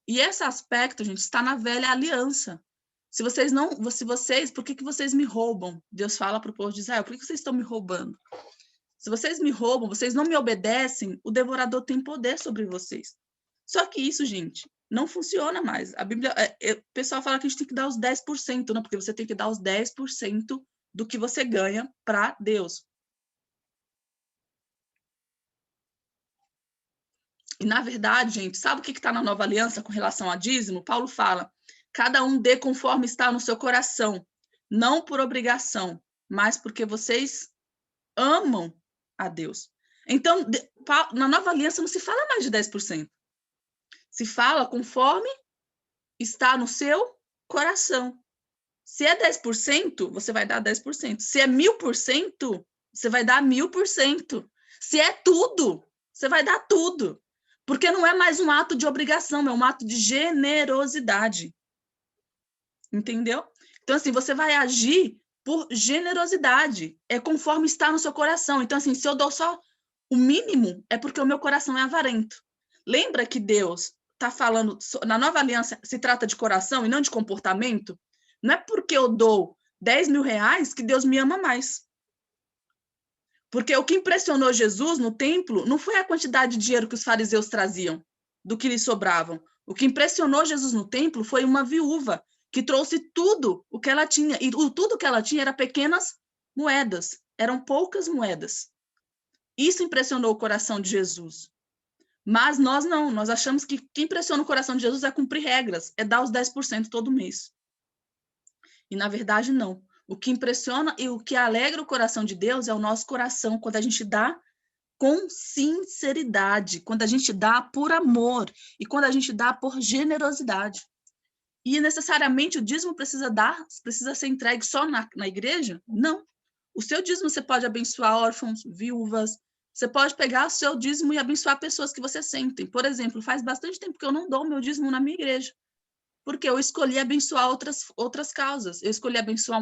E esse aspecto, gente, está na velha aliança. Se vocês não, por que vocês me roubam? Deus fala para o povo de Israel, por que vocês estão me roubando? Se vocês me roubam, vocês não me obedecem, o devorador tem poder sobre vocês. Só que isso, gente, não funciona mais. A Bíblia, o pessoal fala que a gente tem que dar os 10%, não, porque você tem que dar os 10% do que você ganha para Deus. E, na verdade, gente, sabe o que está na nova aliança com relação a dízimo? Paulo fala, cada um dê conforme está no seu coração, não por obrigação, mas porque vocês amam a Deus. Então, na nova aliança não se fala mais de 10%. Se fala conforme está no seu coração. Se é 10%, você vai dar 10%. Se é 1000%, você vai dar 1000%. Se é tudo, você vai dar tudo. Porque não é mais um ato de obrigação, é um ato de generosidade. Entendeu? Então, assim, você vai agir por generosidade. É conforme está no seu coração. Então, assim, se eu dou só o mínimo, é porque o meu coração é avarento. Lembra que Deus está falando, na nova aliança, se trata de coração e não de comportamento? Não é porque eu dou 10 mil reais que Deus me ama mais. Porque o que impressionou Jesus no templo não foi a quantidade de dinheiro que os fariseus traziam, do que lhes sobravam. O que impressionou Jesus no templo foi uma viúva que trouxe tudo o que ela tinha. E tudo que ela tinha era pequenas moedas. Eram poucas moedas. Isso impressionou o coração de Jesus. Mas nós não. Nós achamos que o que impressiona o coração de Jesus é cumprir regras, é dar os 10% todo mês. E, na verdade, não. O que impressiona e o que alegra o coração de Deus é o nosso coração, quando a gente dá com sinceridade, quando a gente dá por amor e quando a gente dá por generosidade. E necessariamente o dízimo precisa ser entregue só na igreja? Não. O seu dízimo você pode abençoar órfãos, viúvas, você pode pegar o seu dízimo e abençoar pessoas que você sentem. Por exemplo, faz bastante tempo que eu não dou meu dízimo na minha igreja, porque eu escolhi abençoar outras causas. Eu escolhi abençoar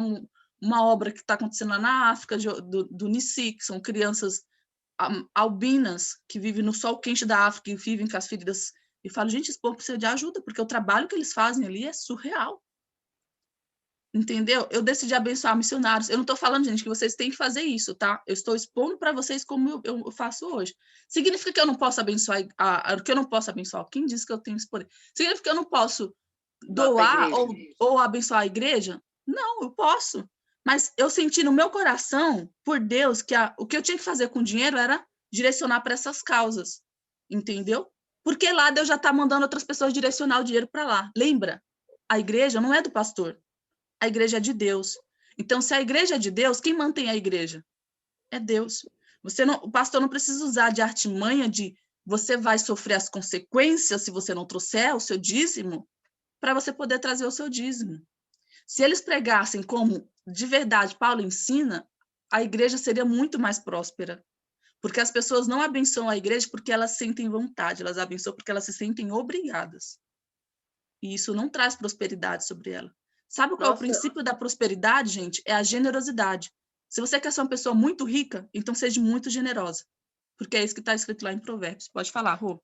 uma obra que está acontecendo lá na África, do NICI, que são crianças albinas que vivem no sol quente da África e vivem com as feridas. E falo, gente, esse povo precisa de ajuda, porque o trabalho que eles fazem ali é surreal. Entendeu? Eu decidi abençoar missionários. Eu não estou falando, gente, que vocês têm que fazer isso, tá? Eu estou expondo para vocês como eu faço hoje. Significa que eu não posso abençoar, que eu não posso abençoar? Quem disse que eu tenho esse poder? Significa que eu não posso doar ou abençoar a igreja? Não, eu posso. Mas eu senti no meu coração, por Deus, que o que eu tinha que fazer com o dinheiro era direcionar para essas causas. Entendeu? Porque lá Deus já está mandando outras pessoas direcionar o dinheiro para lá. Lembra? A igreja não é do pastor. A igreja é de Deus. Então, se a igreja é de Deus, quem mantém a igreja? É Deus. O pastor não precisa usar de artimanha de você vai sofrer as consequências se você não trouxer o seu dízimo, para você poder trazer o seu dízimo. Se eles pregassem como de verdade Paulo ensina, a igreja seria muito mais próspera. Porque as pessoas não abençoam a igreja porque elas sentem vontade, elas abençoam porque elas se sentem obrigadas. E isso não traz prosperidade sobre ela. Sabe qual é o princípio da prosperidade, gente? É a generosidade. Se você quer ser uma pessoa muito rica, então seja muito generosa. Porque é isso que está escrito lá em Provérbios. Pode falar, Rô.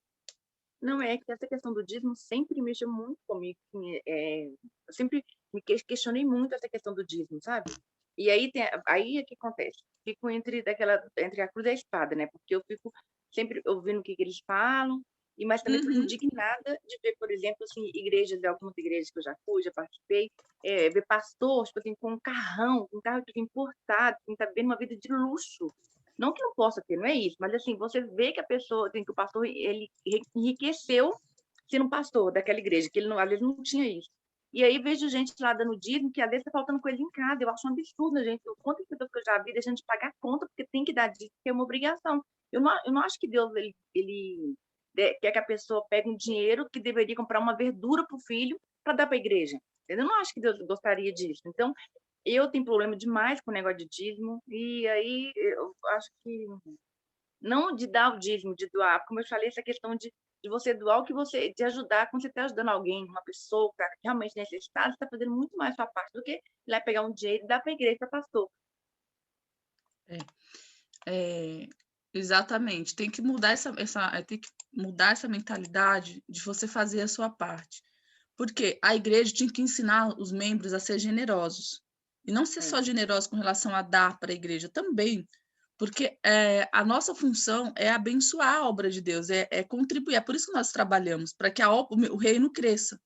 Não, é que essa questão do dízimo sempre mexeu muito comigo. Eu sempre me questionei muito essa questão do dízimo, sabe? E aí é que acontece. Fico entre a cruz e a espada, né? Porque eu fico sempre ouvindo o que eles falam, mas também fico indignada de ver, por exemplo, assim, algumas igrejas que eu já fui, já participei, ver pastor, tipo assim, com um carro importado, que está vivendo uma vida de luxo. Não que não possa ter, não é isso, mas assim, você vê que a pessoa, assim, que o pastor, ele enriqueceu sendo pastor daquela igreja, que ele às vezes não tinha isso. E aí vejo gente lá dando dízimo, que às vezes está faltando coisa em casa. Eu acho um absurdo, gente. Quantas pessoas que eu já vi deixando de pagar conta porque tem que dar dízimo, que é uma obrigação. Eu não acho que Deus ele quer que a pessoa pegue um dinheiro que deveria comprar uma verdura para o filho para dar para a igreja. Eu não acho que Deus gostaria disso. Então, eu tenho problema demais com o negócio de dízimo, e aí eu acho que Não de dar o dízimo, de doar. Como eu falei, essa questão de você doar o que você, de ajudar quando você está ajudando alguém, uma pessoa que está realmente necessitada, você está fazendo muito mais sua parte do que ir lá pegar um dinheiro e dar para a igreja, para pastor. Exatamente. Tem que mudar tem que mudar essa mentalidade de você fazer a sua parte. Porque a igreja tinha que ensinar os membros a ser generosos. E não ser só generosos com relação a dar para a igreja também. Porque a nossa função é abençoar a obra de Deus, é contribuir. É por isso que nós trabalhamos, para que o reino cresça.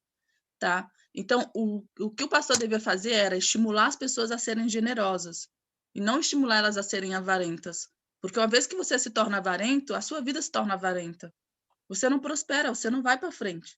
Tá? Então, o que o pastor devia fazer era estimular as pessoas a serem generosas e não estimular elas a serem avarentas. Porque uma vez que você se torna avarento, a sua vida se torna avarenta. Você não prospera, você não vai para frente,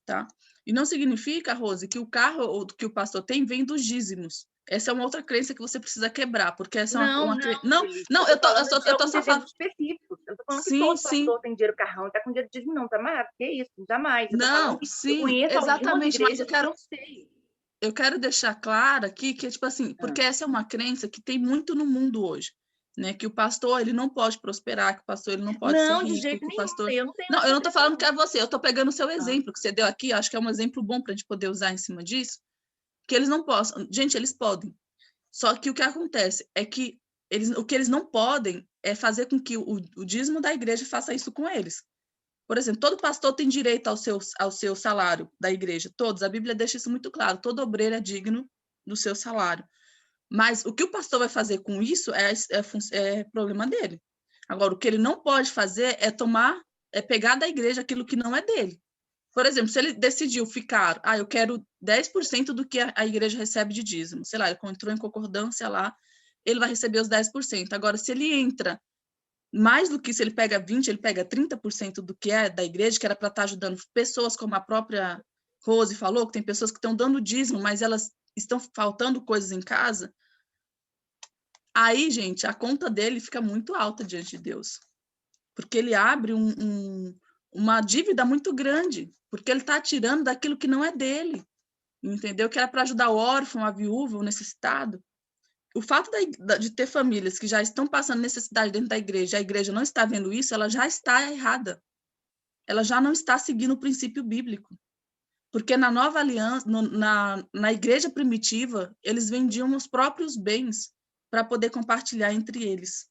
tá? E não significa, Rose, que o carro que o pastor tem vem dos dízimos. Essa é uma outra crença que você precisa quebrar, porque essa é uma crença. Não, eu tô só falando específicos. Eu tô falando que sim, todo sim. pastor tem dinheiro carrão, tá com dinheiro de dízimo, não, tá mais? Que isso? Jamais. Eu tô Não, falando que sim, eu conheço exatamente, mas igrejas, eu não sei. Eu quero deixar claro aqui que, tipo assim, porque essa é uma crença que tem muito no mundo hoje, né? Que o pastor, ele não pode prosperar, que o pastor, ele não pode ser Não, de rico, jeito que o nenhum. pastor... Eu não tenho Não, eu não tô falando que é não. você, eu tô pegando o seu exemplo que você deu aqui, acho que é um exemplo bom para a gente poder usar em cima disso, que eles não possam... Gente, eles podem. Só que o que acontece é que o que eles não podem é fazer com que o dízimo da igreja faça isso com eles. Por exemplo, todo pastor tem direito ao seu salário da igreja, todos. A Bíblia deixa isso muito claro. Todo obreiro é digno do seu salário. Mas o que o pastor vai fazer com isso é problema dele. Agora, o que ele não pode fazer é pegar da igreja aquilo que não é dele. Por exemplo, se ele decidiu ficar, eu quero 10% do que a igreja recebe de dízimo, sei lá, ele entrou em concordância lá, ele vai receber os 10%. Agora, se ele entra mais do que isso, ele pega 20%, ele pega 30% do que é da igreja, que era para estar ajudando pessoas, como a própria Rose falou, que tem pessoas que estão dando dízimo, mas elas estão faltando coisas em casa. Aí, gente, a conta dele fica muito alta diante de Deus, porque ele abre uma dívida muito grande, porque ele está tirando daquilo que não é dele, entendeu? Que era para ajudar o órfão, a viúva, o necessitado. O fato de ter famílias que já estão passando necessidade dentro da igreja, a igreja não está vendo isso, ela já está errada. Ela já não está seguindo o princípio bíblico. Porque na nova aliança, na igreja primitiva, eles vendiam os próprios bens para poder compartilhar entre eles.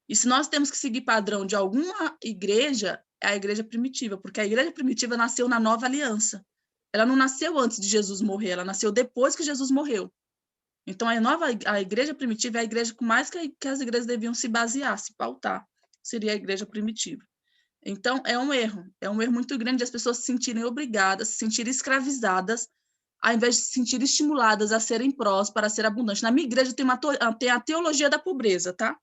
E se nós temos que seguir padrão de alguma igreja, é a igreja primitiva, porque a igreja primitiva nasceu na nova aliança. Ela não nasceu antes de Jesus morrer, ela nasceu depois que Jesus morreu. Então, a igreja primitiva é a igreja com mais que as igrejas deviam se basear, se pautar, seria a igreja primitiva. Então, é um erro muito grande de as pessoas se sentirem obrigadas, se sentirem escravizadas, ao invés de se sentirem estimuladas a serem prósperas, a ser abundantes. Na minha igreja tem a teologia da pobreza, tá?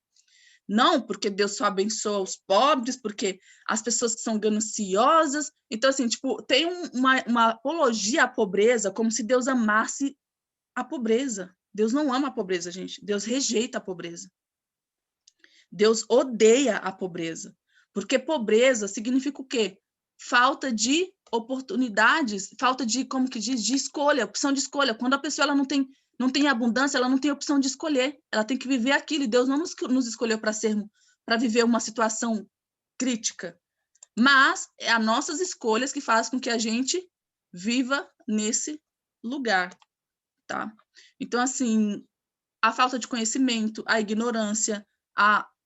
Não porque Deus só abençoa os pobres, porque as pessoas que são gananciosas. Então, assim, tipo, tem uma apologia à pobreza, como se Deus amasse a pobreza. Deus não ama a pobreza, gente. Deus rejeita a pobreza. Deus odeia a pobreza. Porque pobreza significa o quê? Falta de oportunidades, falta de, como que diz, de escolha, opção de escolha. Quando a pessoa ela não tem abundância, ela não tem opção de escolher. Ela tem que viver aquilo. E Deus não nos escolheu para viver uma situação crítica. Mas é as nossas escolhas que fazem com que a gente viva nesse lugar, tá? Então, assim, a falta de conhecimento, a ignorância,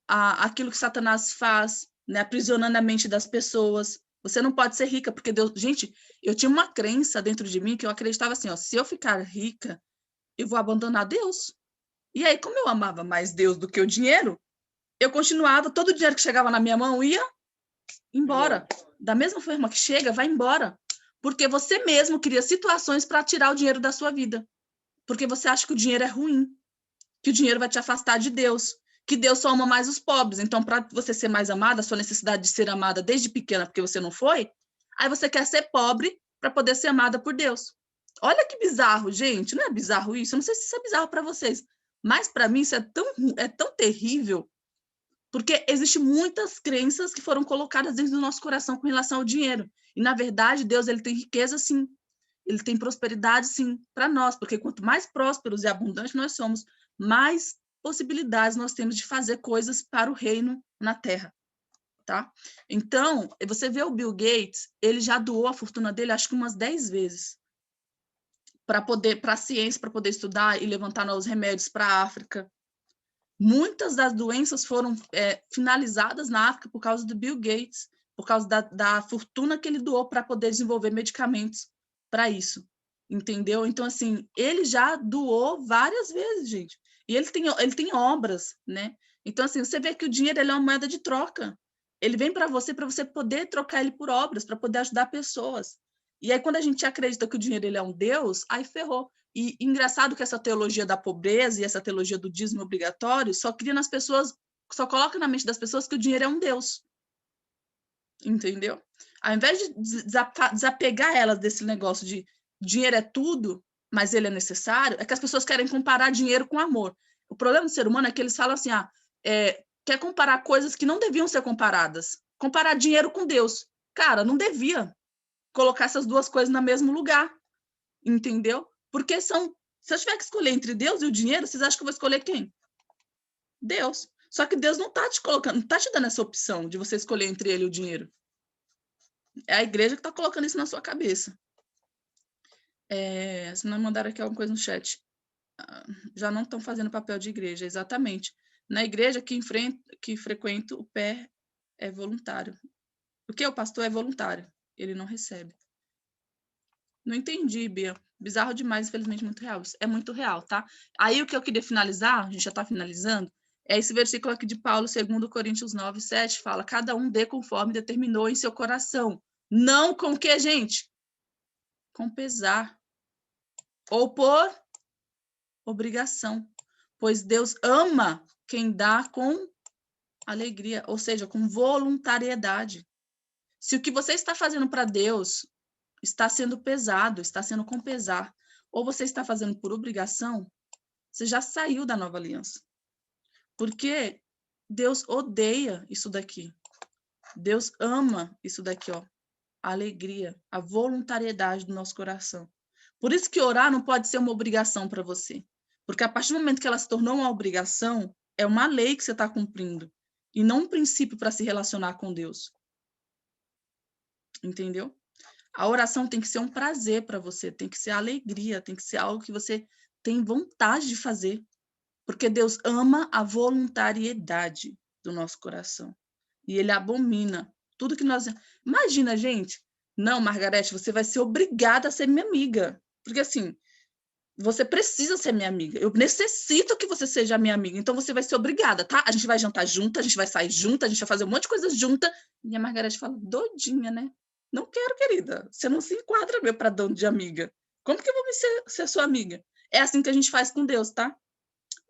aquilo que Satanás faz, né, aprisionando a mente das pessoas. Você não pode ser rica, porque Deus... Gente, eu tinha uma crença dentro de mim que eu acreditava assim, ó, se eu ficar rica, eu vou abandonar Deus. E aí, como eu amava mais Deus do que o dinheiro, eu continuava, todo o dinheiro que chegava na minha mão ia embora. Da mesma forma que chega, vai embora. Porque você mesmo cria situações para tirar o dinheiro da sua vida. Porque você acha que o dinheiro é ruim, que o dinheiro vai te afastar de Deus, que Deus só ama mais os pobres. Então, para você ser mais amada, a sua necessidade de ser amada desde pequena, porque você não foi, aí você quer ser pobre para poder ser amada por Deus. Olha que bizarro, gente. Não é bizarro isso? Eu não sei se isso é bizarro para vocês, mas para mim isso é tão terrível, porque existem muitas crenças que foram colocadas dentro do nosso coração com relação ao dinheiro. E, na verdade, Deus ele tem riqueza, sim. Ele tem prosperidade, sim, para nós, porque quanto mais prósperos e abundantes nós somos, mais possibilidades nós temos de fazer coisas para o reino na Terra, tá? Então, você vê o Bill Gates, ele já doou a fortuna dele, acho que umas 10 vezes, para a ciência, para poder estudar e levantar novos remédios para a África. Muitas das doenças foram finalizadas na África por causa do Bill Gates, por causa da fortuna que ele doou para poder desenvolver medicamentos para isso, entendeu? Então, assim, ele já doou várias vezes, gente. E ele tem obras, né? Então, assim, você vê que o dinheiro ele é uma moeda de troca. Ele vem para você poder trocar ele por obras, para poder ajudar pessoas. E aí, quando a gente acredita que o dinheiro ele é um Deus, aí ferrou. E engraçado que essa teologia da pobreza e essa teologia do dízimo obrigatório só cria nas pessoas, só coloca na mente das pessoas que o dinheiro é um Deus. Entendeu? Ao invés de desapegar elas desse negócio de dinheiro é tudo, mas ele é necessário, é que as pessoas querem comparar dinheiro com amor. O problema do ser humano é que eles falam assim, quer comparar coisas que não deviam ser comparadas. Comparar dinheiro com Deus. Cara, não devia colocar essas duas coisas no mesmo lugar. Entendeu? Porque se eu tiver que escolher entre Deus e o dinheiro, vocês acham que eu vou escolher quem? Deus. Só que Deus não está te colocando, não está te dando essa opção de você escolher entre ele e o dinheiro. É a igreja que está colocando isso na sua cabeça. Se não mandaram aqui alguma coisa no chat. Já não estão fazendo papel de igreja, exatamente. Na igreja que frequento, o pé é voluntário. Porque o pastor é voluntário, ele não recebe. Não entendi, Bia. Bizarro demais, infelizmente, muito real. Isso é muito real, tá? Aí o que eu queria finalizar, a gente já está finalizando, é esse versículo aqui de Paulo, 2 Coríntios 9, 7, fala, cada um dê conforme determinou em seu coração. Não com o que, gente? Com pesar. Ou por obrigação. Pois Deus ama quem dá com alegria, ou seja, com voluntariedade. Se o que você está fazendo para Deus está sendo pesado, está sendo com pesar, ou você está fazendo por obrigação, você já saiu da nova aliança. Porque Deus odeia isso daqui. Deus ama isso daqui, ó. A alegria, a voluntariedade do nosso coração. Por isso que orar não pode ser uma obrigação para você. Porque a partir do momento que ela se tornou uma obrigação, é uma lei que você está cumprindo. E não um princípio para se relacionar com Deus. Entendeu? A oração tem que ser um prazer para você, tem que ser alegria, tem que ser algo que você tem vontade de fazer. Porque Deus ama a voluntariedade do nosso coração. E ele abomina tudo que nós... Imagina, gente. Não, Margarete, você vai ser obrigada a ser minha amiga. Porque, assim, você precisa ser minha amiga. Eu necessito que você seja minha amiga. Então, você vai ser obrigada, tá? A gente vai jantar junto, a gente vai sair junto, a gente vai fazer um monte de coisa junta. E a Margarete fala, doidinha, né? Não quero, querida. Você não se enquadra meu para dono de amiga. Como que eu vou ser sua amiga? É assim que a gente faz com Deus, tá?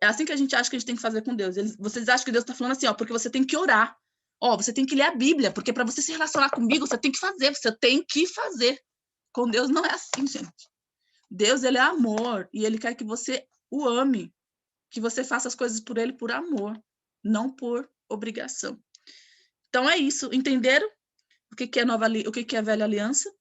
É assim que a gente acha que a gente tem que fazer com Deus. Vocês acham que Deus está falando assim, ó, porque você tem que orar. Ó, você tem que ler a Bíblia, porque para você se relacionar comigo, você tem que fazer, você tem que fazer. Com Deus não é assim, gente. Deus, ele é amor, e ele quer que você o ame, que você faça as coisas por ele por amor, não por obrigação. Então é isso, entenderam? O que é a velha aliança?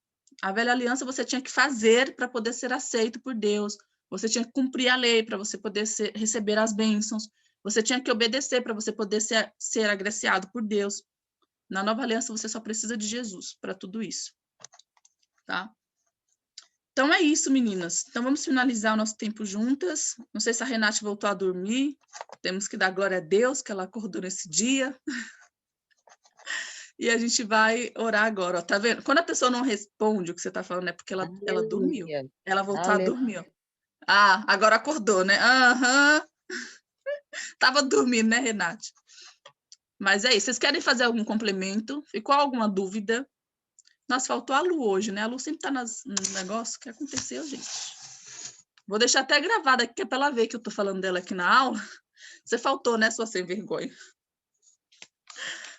A velha aliança você tinha que fazer para poder ser aceito por Deus. Você tinha que cumprir a lei para você poder receber as bênçãos. Você tinha que obedecer para você poder ser agraciado por Deus. Na nova aliança, você só precisa de Jesus para tudo isso. Tá? Então, é isso, meninas. Então, vamos finalizar o nosso tempo juntas. Não sei se a Renata voltou a dormir. Temos que dar glória a Deus que ela acordou nesse dia. E a gente vai orar agora, ó. Tá vendo? Quando a pessoa não responde o que você está falando, é porque ela dormiu. Ela voltou a dormir, ó. Ah, agora acordou, né? Aham. Tava dormindo, né, Renata? Mas é isso. Vocês querem fazer algum complemento? Ficou alguma dúvida? Nossa, faltou a Lu hoje, né? A Lu sempre tá no negócio. O que aconteceu, gente? Vou deixar até gravada aqui, que é pra ela ver que eu tô falando dela aqui na aula. Você faltou, né, sua sem vergonha?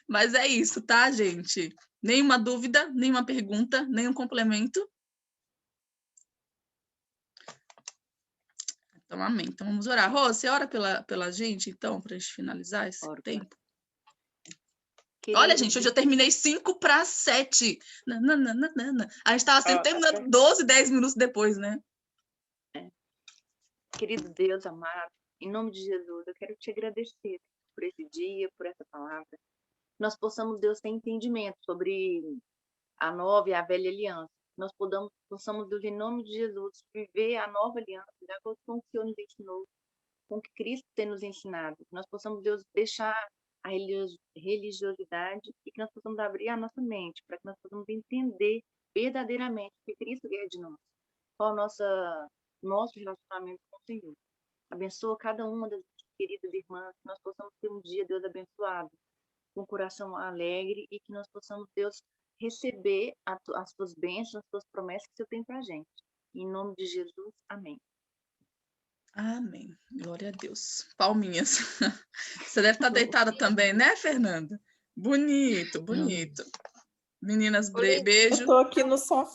Mas é isso, tá, gente? Nenhuma dúvida, nenhuma pergunta, nenhum complemento? Então, amém. Então, vamos orar. Rô, você ora pela gente, então, para a gente finalizar esse tempo? Olha, gente, hoje eu terminei 5:07. A gente estava sempre terminando 12, 10 minutos depois, né? Querido Deus amado, em nome de Jesus, eu quero te agradecer por esse dia, por essa palavra. Nós possamos, Deus, ter entendimento sobre a nova e a velha aliança. Nós possamos, Deus, em nome de Jesus, viver a nova aliança, de acordo com o que o Senhor nos ensinou, com o que Cristo tem nos ensinado. Nós possamos, Deus, deixar a religiosidade e que nós possamos abrir a nossa mente para que nós possamos entender verdadeiramente o que Cristo quer de nós. Qual o nosso relacionamento com o Senhor. Abençoa cada uma das queridas irmãs, que nós possamos ter um dia, Deus, abençoado, com o coração alegre e que nós possamos, Deus, receber as tuas bênçãos, as tuas promessas que o Senhor tem para a gente. Em nome de Jesus, amém. Amém. Glória a Deus. Palminhas. Você deve estar deitada também, né, Fernanda? Bonito, bonito. Meninas, beijo. Eu tô aqui no sofá.